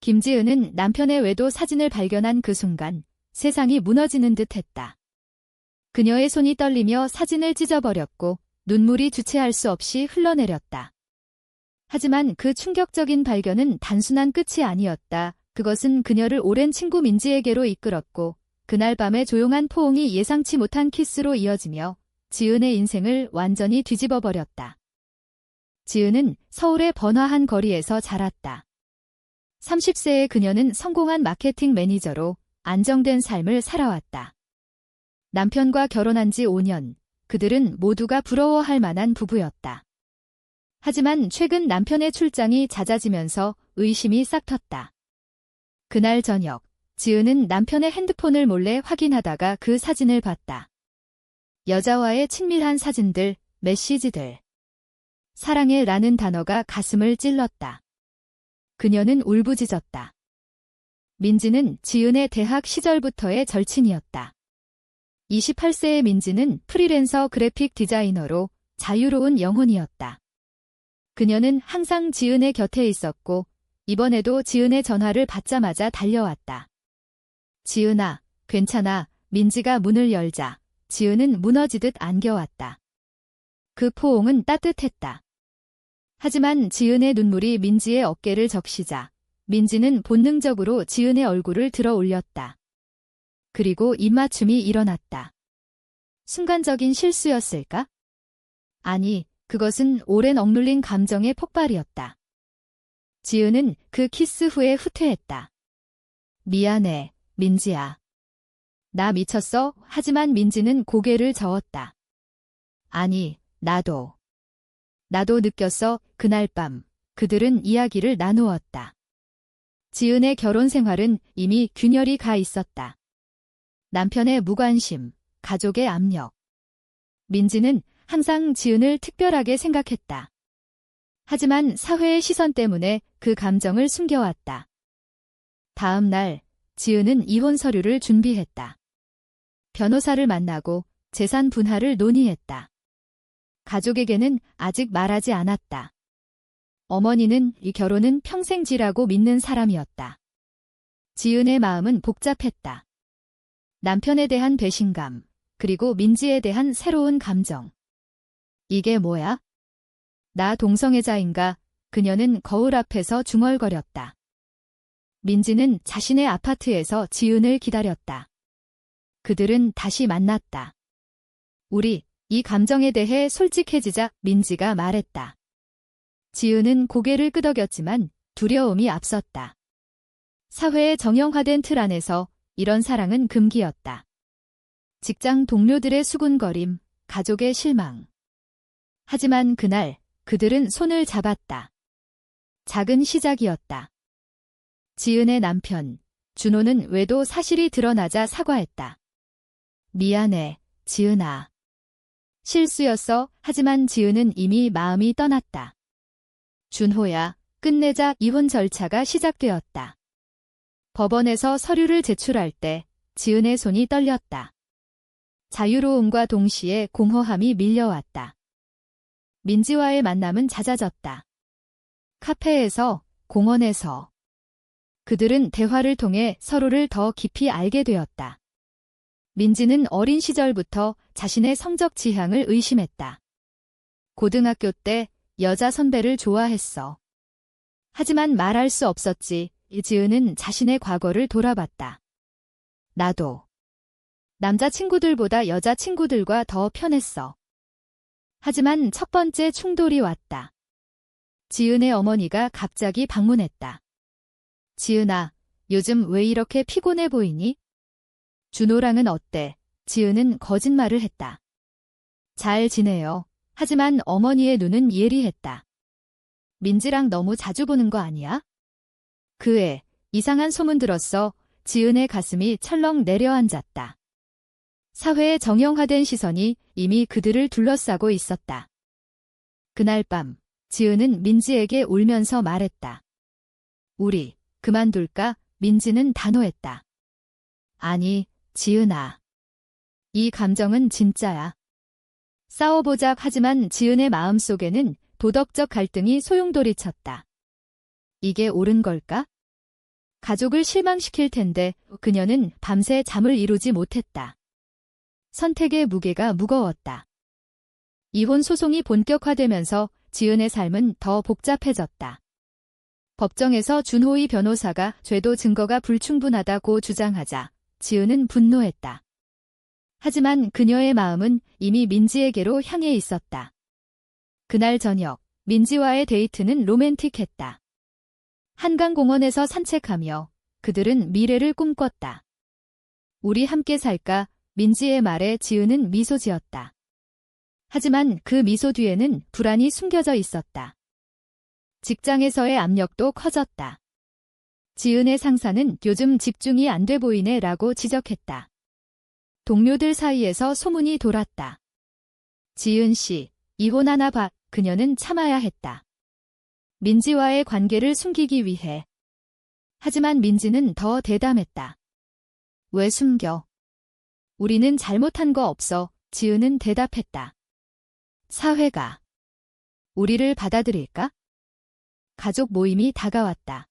김지은은 남편의 외도 사진을 발견한 그 순간 세상이 무너지는 듯 했다. 그녀의 손이 떨리며 사진을 찢어버렸고 눈물이 주체할 수 없이 흘러내렸다. 하지만 그 충격적인 발견은 단순한 끝이 아니었다. 그것은 그녀를 오랜 친구 민지에게로 이끌었고 그날 밤의 조용한 포옹이 예상치 못한 키스로 이어지며 지은의 인생을 완전히 뒤집어버렸다. 지은은 서울의 번화한 거리에서 자랐다. 30세의 그녀는 성공한 마케팅 매니저로 안정된 삶을 살아왔다. 남편과 결혼한 지 5년, 그들은 모두가 부러워할 만한 부부였다. 하지만 최근 남편의 출장이 잦아지면서 의심이 싹 텄다. 그날 저녁, 지은은 남편의 핸드폰을 몰래 확인하다가 그 사진을 봤다. 여자와의 친밀한 사진들, 메시지들. 사랑해 라는 단어가 가슴을 찔렀다. 그녀는 울부짖었다. 민지는 지은의 대학 시절부터의 절친이었다. 28세의 민지는 프리랜서 그래픽 디자이너로 자유로운 영혼이었다. 그녀는 항상 지은의 곁에 있었고 이번에도 지은의 전화를 받자마자 달려왔다. 지은아, 괜찮아. 민지가 문을 열자 지은은 무너지듯 안겨왔다. 그 포옹은 따뜻했다. 하지만 지은의 눈물이 민지의 어깨를 적시자 민지는 본능적으로 지은의 얼굴을 들어 올렸다. 그리고 입맞춤이 일어났다. 순간적인 실수였을까? 아니, 그것은 오랜 억눌린 감정의 폭발이었다. 지은은 그 키스 후에 후퇴했다. 미안해, 민지야. 나 미쳤어. 하지만 민지는 고개를 저었다. 아니, 나도 느꼈어. 그날 밤, 그들은 이야기를 나누었다. 지은의 결혼 생활은 이미 균열이 가 있었다. 남편의 무관심, 가족의 압력. 민지는 항상 지은을 특별하게 생각했다. 하지만 사회의 시선 때문에 그 감정을 숨겨왔다. 다음 날, 지은은 이혼 서류를 준비했다. 변호사를 만나고 재산 분할을 논의했다. 가족에게는 아직 말하지 않았다. 어머니는 이 결혼은 평생지라고 믿는 사람이었다. 지은의 마음은 복잡했다. 남편에 대한 배신감, 그리고 민지에 대한 새로운 감정. 이게 뭐야? 나 동성애자인가? 그녀는 거울 앞에서 중얼거렸다. 민지는 자신의 아파트에서 지은을 기다렸다. 그들은 다시 만났다. 우리, 이 감정에 대해 솔직해지자. 민지가 말했다. 지은은 고개를 끄덕였지만 두려움이 앞섰다. 사회의 정형화된 틀 안에서 이런 사랑은 금기였다. 직장 동료들의 수군거림, 가족의 실망. 하지만 그날 그들은 손을 잡았다. 작은 시작이었다. 지은의 남편, 준호는 외도 사실이 드러나자 사과했다. 미안해, 지은아. 실수였어. 하지만 지은은 이미 마음이 떠났다. 준호야, 끝내자. 이혼 절차가 시작되었다. 법원에서 서류를 제출할 때 지은의 손이 떨렸다. 자유로움과 동시에 공허함이 밀려왔다. 민지와의 만남은 잦아졌다. 카페에서, 공원에서. 그들은 대화를 통해 서로를 더 깊이 알게 되었다. 민지는 어린 시절부터 자신의 성적 지향을 의심했다. 고등학교 때 여자 선배를 좋아했어. 하지만 말할 수 없었지. 지은은 자신의 과거를 돌아봤다. 나도. 남자친구들보다 여자친구들과 더 편했어. 하지만 첫 번째 충돌이 왔다. 지은의 어머니가 갑자기 방문했다. 지은아, 요즘 왜 이렇게 피곤해 보이니? 준호랑은 어때? 지은은 거짓말을 했다. 잘 지내요. 하지만 어머니의 눈은 예리했다. 민지랑 너무 자주 보는 거 아니야? 그 애, 이상한 소문 들었어. 지은의 가슴이 철렁 내려앉았다. 사회의 정형화된 시선이 이미 그들을 둘러싸고 있었다. 그날 밤, 지은은 민지에게 울면서 말했다. 우리, 그만둘까? 민지는 단호했다. 아니, 지은아. 이 감정은 진짜야. 싸워보자. 하지만 지은의 마음속에는 도덕적 갈등이 소용돌이쳤다. 이게 옳은 걸까? 가족을 실망시킬 텐데 그녀는 밤새 잠을 이루지 못했다. 선택의 무게가 무거웠다. 이혼 소송이 본격화되면서 지은의 삶은 더 복잡해졌다. 법정에서 준호의 변호사가 죄도 증거가 불충분하다고 주장하자 지은은 분노했다. 하지만 그녀의 마음은 이미 민지에게로 향해 있었다. 그날 저녁, 민지와의 데이트는 로맨틱했다. 한강공원에서 산책하며 그들은 미래를 꿈꿨다. 우리 함께 살까? 민지의 말에 지은은 미소 지었다. 하지만 그 미소 뒤에는 불안이 숨겨져 있었다. 직장에서의 압력도 커졌다. 지은의 상사는 요즘 집중이 안 돼 보이네 라고 지적했다. 동료들 사이에서 소문이 돌았다. 지은 씨, 이혼하나 봐. 그녀는 참아야 했다. 민지와의 관계를 숨기기 위해. 하지만 민지는 더 대담했다. 왜 숨겨? 우리는 잘못한 거 없어. 지은은 대답했다. 사회가 우리를 받아들일까? 가족 모임이 다가왔다.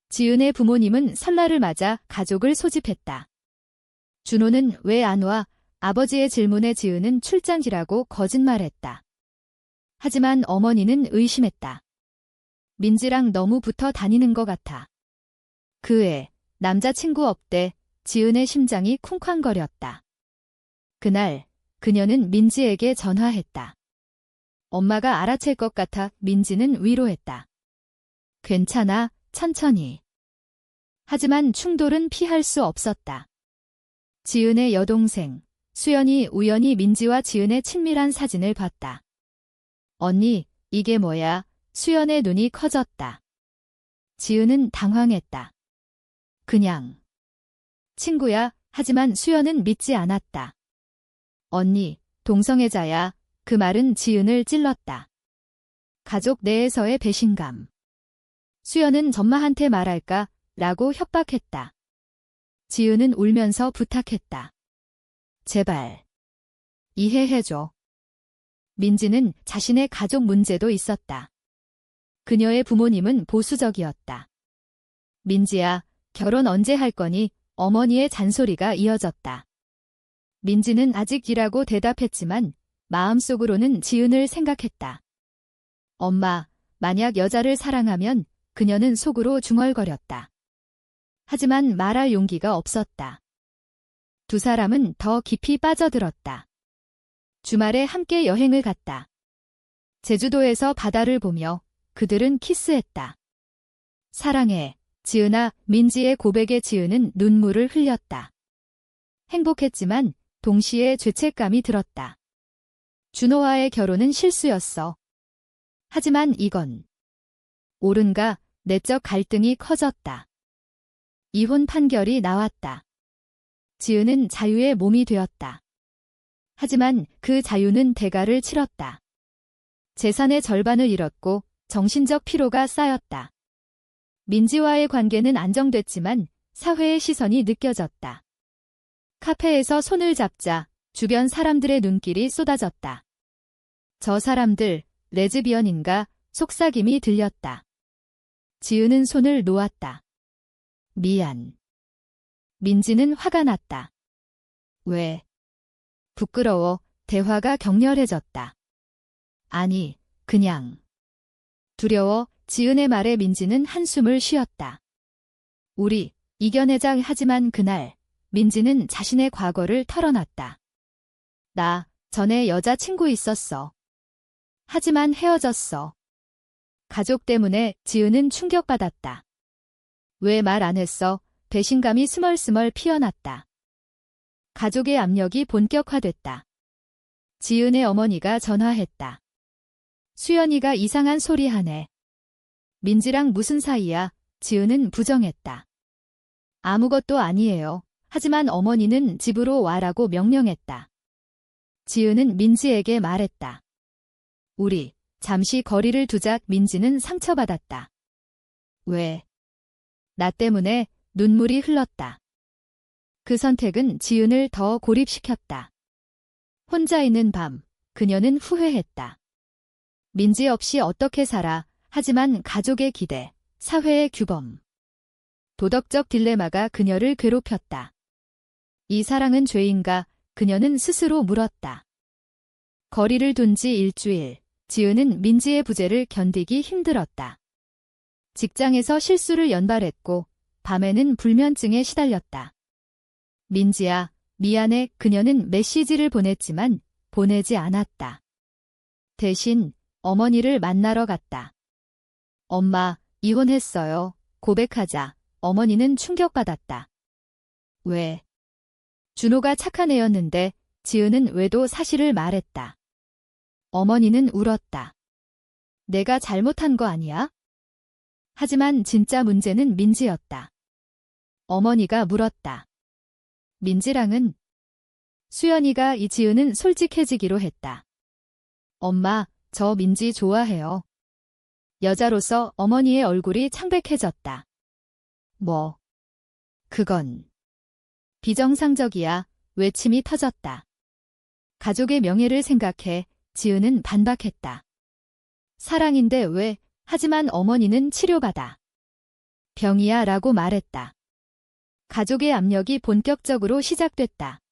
지은의 부모님은 설날을 맞아 가족을 소집했다. 준호는 왜 안 와? 아버지의 질문에 지은은 출장이라고 거짓말했다. 하지만 어머니는 의심했다. 민지랑 너무 붙어 다니는 것 같아. 그 애, 남자친구 없대. 지은의 심장이 쿵쾅거렸다. 그날 그녀는 민지에게 전화했다. 엄마가 알아챌 것 같아. 민지는 위로했다. 괜찮아, 천천히. 하지만 충돌은 피할 수 없었다. 지은의 여동생, 수연이 우연히 민지와 지은의 친밀한 사진을 봤다. 언니, 이게 뭐야? 수연의 눈이 커졌다. 지은은 당황했다. 그냥 친구야. 하지만 수연은 믿지 않았다. 언니, 동성애자야. 그 말은 지은을 찔렀다. 가족 내에서의 배신감. 수연은 전마한테 말할까? 라고 협박했다. 지은은 울면서 부탁했다. 제발. 이해해줘. 민지는 자신의 가족 문제도 있었다. 그녀의 부모님은 보수적이었다. 민지야, 결혼 언제 할 거니? 어머니의 잔소리가 이어졌다. 민지는 아직이라고 대답했지만 마음속으로는 지은을 생각했다. 엄마, 만약 여자를 사랑하면 그녀는 속으로 중얼거렸다. 하지만 말할 용기가 없었다. 두 사람은 더 깊이 빠져들었다. 주말에 함께 여행을 갔다. 제주도에서 바다를 보며 그들은 키스했다. 사랑해, 지은아. 민지의 고백에 지은은 눈물을 흘렸다. 행복했지만 동시에 죄책감이 들었다. 준호와의 결혼은 실수였어. 하지만 이건 옳은가? 내적 갈등이 커졌다. 이혼 판결이 나왔다. 지은은 자유의 몸이 되었다. 하지만 그 자유는 대가를 치렀다. 재산의 절반을 잃었고 정신적 피로가 쌓였다. 민지와의 관계는 안정됐지만 사회의 시선이 느껴졌다. 카페에서 손을 잡자 주변 사람들의 눈길이 쏟아졌다. 저 사람들 레즈비언인가? 속삭임이 들렸다. 지은은 손을 놓았다. 미안. 민지는 화가 났다. 왜? 부끄러워. 대화가 격렬해졌다. 아니, 그냥. 두려워. 지은의 말에 민지는 한숨을 쉬었다. 우리 이겨내자. 하지만 그날 민지는 자신의 과거를 털어놨다. 나 전에 여자친구 있었어. 하지만 헤어졌어. 가족 때문에. 지은은 충격받았다. 왜 말 안 했어? 배신감이 스멀스멀 피어났다. 가족의 압력이 본격화됐다. 지은의 어머니가 전화했다. 수연이가 이상한 소리 하네. 민지랑 무슨 사이야? 지은은 부정했다. 아무것도 아니에요. 하지만 어머니는 집으로 와라고 명령했다. 지은은 민지에게 말했다. 우리 잠시 거리를 두자. 민지는 상처받았다. 왜? 나 때문에. 눈물이 흘렀다. 그 선택은 지은을 더 고립시켰다. 혼자 있는 밤, 그녀는 후회했다. 민지 없이 어떻게 살아? 하지만 가족의 기대, 사회의 규범. 도덕적 딜레마가 그녀를 괴롭혔다. 이 사랑은 죄인가? 그녀는 스스로 물었다. 거리를 둔 지 일주일, 지은은 민지의 부재를 견디기 힘들었다. 직장에서 실수를 연발했고 밤에는 불면증에 시달렸다. 민지야, 미안해. 그녀는 메시지를 보냈지만 보내지 않았다. 대신 어머니를 만나러 갔다. 엄마, 이혼했어요. 고백하자. 어머니는 충격받았다. 왜? 준호가 착한 애였는데 지은은 왜도 사실을 말했다. 어머니는 울었다. 내가 잘못한 거 아니야? 하지만 진짜 문제는 민지였다. 어머니가 물었다. 민지랑은? 수연이가 이 지은은 솔직해지기로 했다. 엄마, 저 민지 좋아해요. 여자로서 어머니의 얼굴이 창백해졌다. 뭐? 그건 비정상적이야. 외침이 터졌다. 가족의 명예를 생각해 지은은 반박했다. 사랑인데 왜? 하지만 어머니는 치료받아. 병이야 라고 말했다. 가족의 압력이 본격적으로 시작됐다.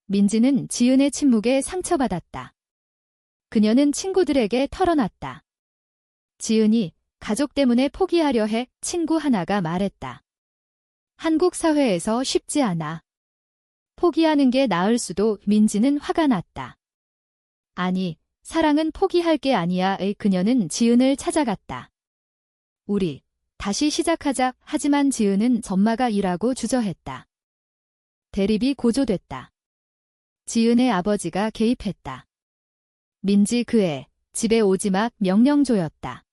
민지는 지은의 침묵에 상처받았다. 그녀는 친구들에게 털어놨다. 지은이 가족 때문에 포기하려 해. 친구 하나가 말했다. 한국 사회에서 쉽지 않아. 포기하는 게 나을 수도. 민지는 화가 났다. 아니, 사랑은 포기할 게 아니야. 그녀는 지은을 찾아갔다. 우리 다시 시작하자. 하지만 지은은 전마가 일하고 주저했다. 대립이 고조됐다. 지은의 아버지가 개입했다. 민지 그 애 집에 오지 마. 명령조였다.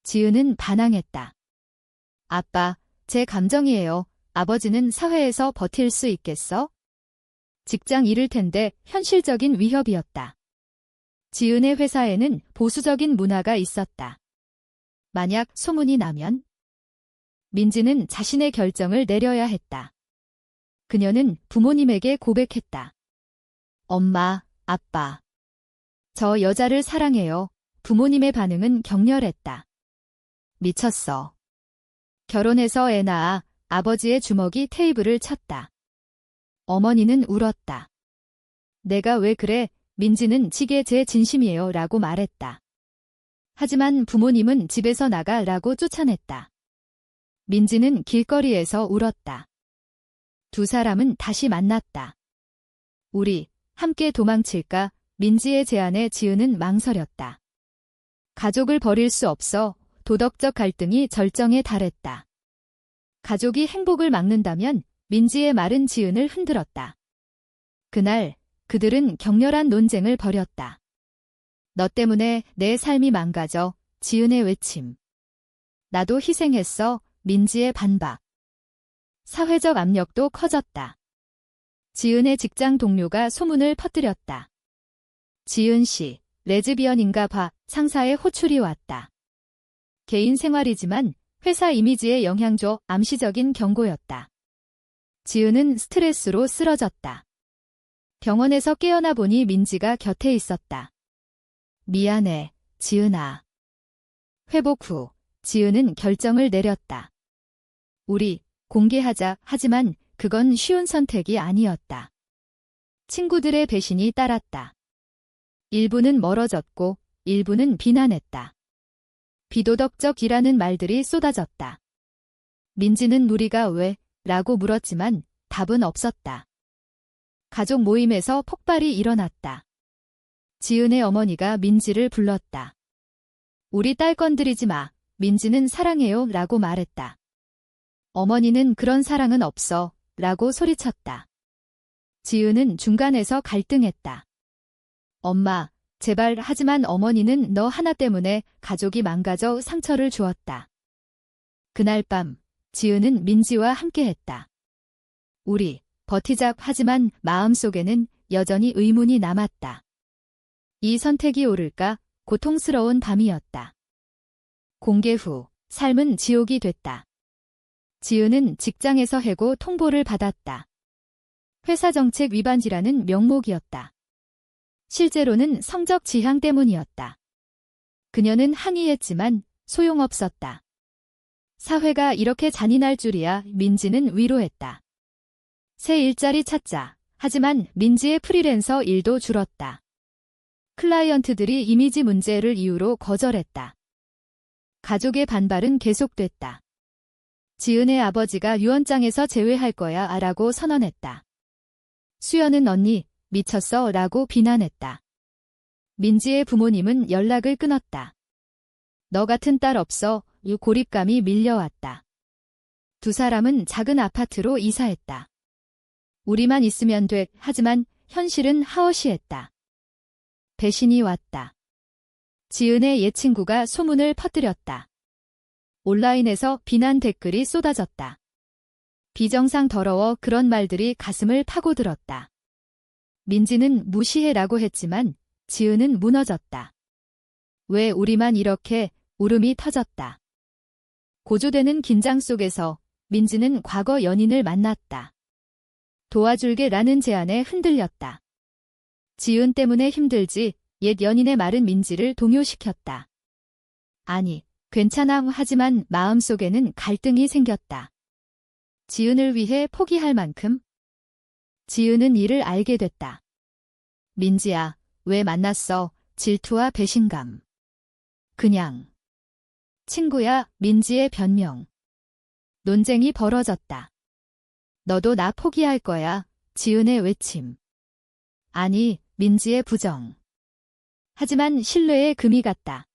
지은은 반항했다. 아빠, 제 감정이에요. 아버지는 사회에서 버틸 수 있겠어? 직장 잃을 텐데. 현실적인 위협이었다. 지은의 회사에는 보수적인 문화가 있었다. 만약 소문이 나면? 민지는 자신의 결정을 내려야 했다. 그녀는 부모님에게 고백했다. 엄마, 아빠. 저 여자를 사랑해요. 부모님의 반응은 격렬했다. 미쳤어. 결혼해서 애 낳아. 아버지의 주먹이 테이블을 쳤다. 어머니는 울었다. 내가 왜 그래? 민지는 지게 제 진심이에요 라고 말했다. 하지만 부모님은 집에서 나가 라고 쫓아냈다. 민지는 길거리에서 울었다. 두 사람은 다시 만났다. 우리 함께 도망칠까? 민지의 제안에 지은은 망설였다. 가족을 버릴 수 없어. 도덕적 갈등이 절정에 달했다. 가족이 행복을 막는다면? 민지의 말은 지은을 흔들었다. 그날 그들은 격렬한 논쟁을 벌였다. 너 때문에 내 삶이 망가져. 지은의 외침. 나도 희생했어. 민지의 반박. 사회적 압력도 커졌다. 지은의 직장 동료가 소문을 퍼뜨렸다. 지은 씨, 레즈비언인가 봐. 상사의 호출이 왔다. 개인 생활이지만 회사 이미지에 영향 줘. 암시적인 경고였다. 지은은 스트레스로 쓰러졌다. 병원에서 깨어나 보니 민지가 곁에 있었다. 미안해, 지은아. 회복 후 지은은 결정을 내렸다. 우리 공개하자. 하지만 그건 쉬운 선택이 아니었다. 친구들의 배신이 따랐다. 일부는 멀어졌고 일부는 비난했다. 비도덕적이라는 말들이 쏟아졌다. 민지는 우리가 왜? 라고 물었지만 답은 없었다. 가족 모임에서 폭발이 일어났다. 지은의 어머니가 민지를 불렀다. 우리 딸 건드리지 마. 민지는 사랑해요 라고 말했다. 어머니는 그런 사랑은 없어 라고 소리쳤다. 지은은 중간에서 갈등했다. 엄마, 제발. 하지만 어머니는 너 하나 때문에 가족이 망가져. 상처를 주었다. 그날 밤 지은은 민지와 함께했다. 우리 버티자. 하지만 마음속에는 여전히 의문이 남았다. 이 선택이 옳을까? 고통스러운 밤이었다. 공개 후 삶은 지옥이 됐다. 지은은 직장에서 해고 통보를 받았다. 회사 정책 위반지라는 명목이었다. 실제로는 성적 지향 때문이었다. 그녀는 항의했지만 소용없었다. 사회가 이렇게 잔인할 줄이야. 민지는 위로했다. 새 일자리 찾자. 하지만 민지의 프리랜서 일도 줄었다. 클라이언트들이 이미지 문제를 이유로 거절했다. 가족의 반발은 계속됐다. 지은의 아버지가 유언장에서 제외할 거야 라고 선언했다. 수연은 언니, 미쳤어 라고 비난했다. 민지의 부모님은 연락을 끊었다. 너 같은 딸 없어. 고립감이 밀려왔다. 두 사람은 작은 아파트로 이사했다. 우리만 있으면 돼. 하지만 현실은 하어시했다. 배신이 왔다. 지은의 옛 친구가 소문을 퍼뜨렸다. 온라인에서 비난 댓글이 쏟아졌다. 비정상 더러워 그런 말들이 가슴을 파고들었다. 민지는 무시해라고 했지만 지은은 무너졌다. 왜 우리만 이렇게? 울음이 터졌다. 고조되는 긴장 속에서 민지는 과거 연인을 만났다. 도와줄게라는 제안에 흔들렸다. 지은 때문에 힘들지. 옛 연인의 말은 민지를 동요시켰다. 아니, 괜찮아. 하지만 마음속에는 갈등이 생겼다. 지은을 위해 포기할 만큼? 지은은 이를 알게 됐다. 민지야, 왜 만났어? 질투와 배신감. 그냥. 친구야. 민지의 변명. 논쟁이 벌어졌다. 너도 나 포기할 거야. 지은의 외침. 아니, 민지의 부정. 하지만 신뢰의 금이 갔다.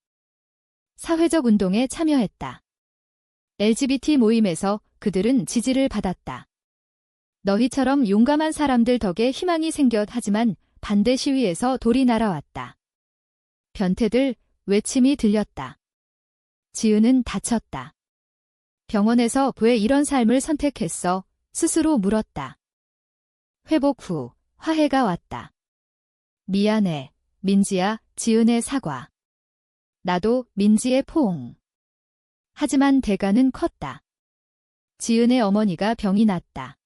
사회적 운동에 참여했다. LGBT 모임에서 그들은 지지를 받았다. 너희처럼 용감한 사람들 덕에 희망이 생겼. 하지만 반대 시위에서 돌이 날아왔다. 변태들, 외침이 들렸다. 지은은 다쳤다. 병원에서 왜 이런 삶을 선택했어? 스스로 물었다. 회복 후 화해가 왔다. 미안해, 민지야. 지은의 사과. 나도 민지의 포옹. 하지만 대가는 컸다. 지은의 어머니가 병이 났다.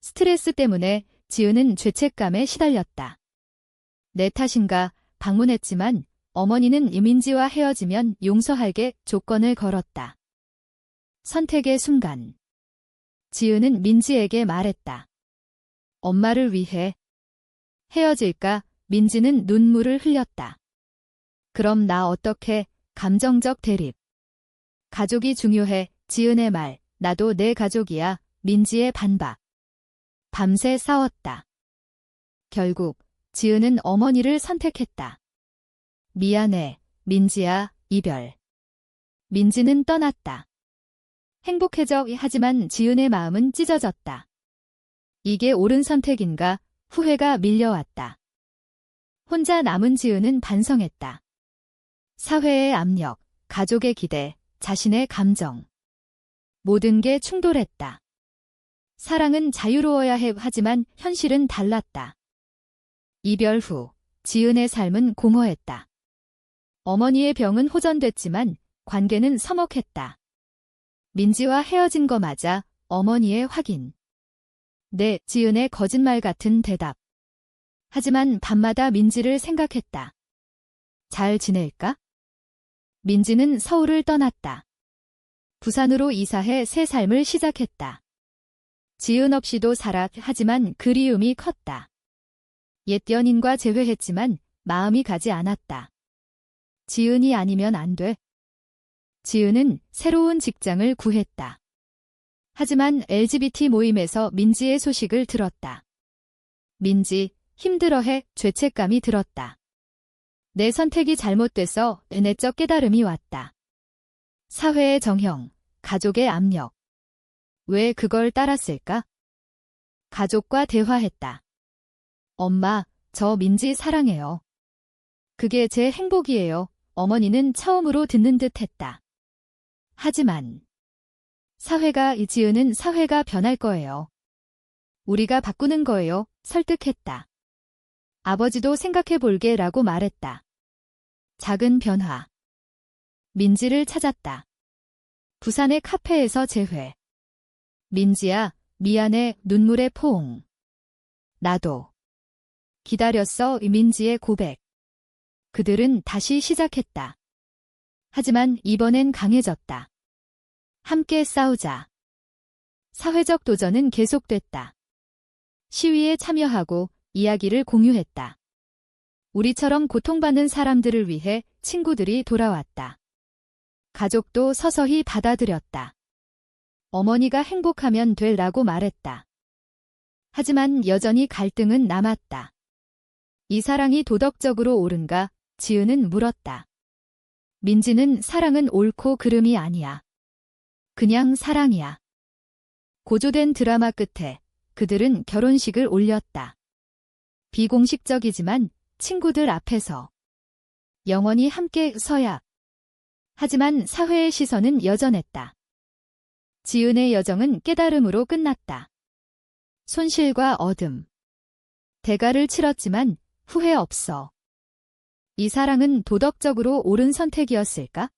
스트레스 때문에 지은은 죄책감에 시달렸다. 내 탓인가 방문했지만 어머니는 민지와 헤어지면 용서할게 조건을 걸었다. 선택의 순간. 지은은 민지에게 말했다. 엄마를 위해 헤어질까? 민지는 눈물을 흘렸다. 그럼 나 어떻게? 감정적 대립. 가족이 중요해. 지은의 말. 나도 내 가족이야. 민지의 반박. 밤새 싸웠다. 결국 지은은 어머니를 선택했다. 미안해, 민지야. 이별. 민지는 떠났다. 행복해져. 하지만 지은의 마음은 찢어졌다. 이게 옳은 선택인가? 후회가 밀려왔다. 혼자 남은 지은은 반성했다. 사회의 압력, 가족의 기대, 자신의 감정. 모든 게 충돌했다. 사랑은 자유로워야 해. 하지만 현실은 달랐다. 이별 후 지은의 삶은 공허했다. 어머니의 병은 호전됐지만 관계는 서먹했다. 민지와 헤어진 거 맞아? 어머니의 확인. 네, 지은의 거짓말 같은 대답. 하지만 밤마다 민지를 생각했다. 잘 지낼까? 민지는 서울을 떠났다. 부산으로 이사해 새 삶을 시작했다. 지은 없이도 살아. 하지만 그리움이 컸다. 옛 연인과 재회했지만 마음이 가지 않았다. 지은이 아니면 안 돼. 지은은 새로운 직장을 구했다. 하지만 LGBT 모임에서 민지의 소식을 들었다. 민지, 힘들어해. 죄책감이 들었다. 내 선택이 잘못돼서 내적 깨달음이 왔다. 사회의 정형, 가족의 압력. 왜 그걸 따랐을까? 가족과 대화했다. 엄마, 저 민지 사랑해요. 그게 제 행복이에요. 어머니는 처음으로 듣는 듯 했다. 하지만 지은은 사회가 변할 거예요. 우리가 바꾸는 거예요. 설득했다. 아버지도 생각해볼게 라고 말했다. 작은 변화. 민지를 찾았다. 부산의 카페에서 재회. 민지야, 미안해. 눈물의 포옹. 나도. 기다렸어. 민지의 고백. 그들은 다시 시작했다. 하지만 이번엔 강해졌다. 함께 싸우자. 사회적 도전은 계속됐다. 시위에 참여하고 이야기를 공유했다. 우리처럼 고통받는 사람들을 위해 친구들이 돌아왔다. 가족도 서서히 받아들였다. 어머니가 행복하면 되라고 말했다. 하지만 여전히 갈등은 남았다. 이 사랑이 도덕적으로 옳은가? 지은은 물었다. 민지는 사랑은 옳고 그름이 아니야. 그냥 사랑이야. 고조된 드라마 끝에 그들은 결혼식을 올렸다. 비공식적이지만 친구들 앞에서 영원히 함께 서야. 하지만 사회의 시선은 여전했다. 지은의 여정은 깨달음으로 끝났다. 손실과 어둠. 대가를 치렀지만 후회 없어. 이 사랑은 도덕적으로 옳은 선택이었을까?